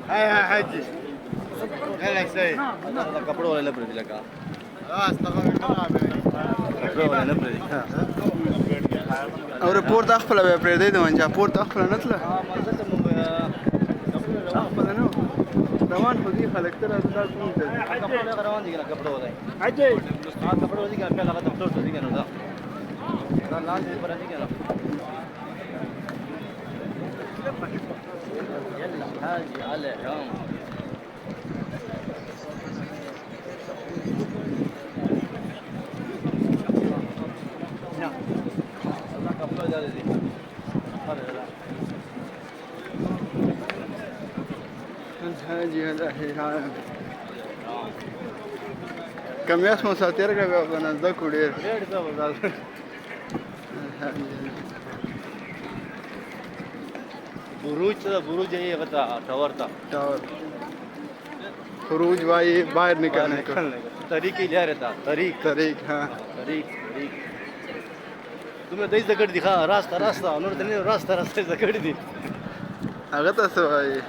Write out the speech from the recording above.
هاي حجي يلا سيد कपड़ों वाले नंबर लगा कपड़ों वाले नंबर او رپورټ خپل به پرې دی د منځه پورت خپل نه تله خپل نه روان خو دي خلک تر از دا کوم ته कपड़ों روان دي कपड़ों वाले حجي कपड़ों دي كان لغه تفطور دي کنه دا لاندې پر دي کنه يلا حاجي على يوم الحاجي هذا حيران كم اسمه ساتیر کا به بنزده کو ډیر بروج ته بروج یې غتا ټاور تا ټاور خروج وائی باہر نکلنے کو طریق ہی جا رہتا طریق طریق ہاں طریق طریق تمہیں دای زګړ دی ښا راست راست نور ته نه راست راست زګړ دی هغه ته څه وایي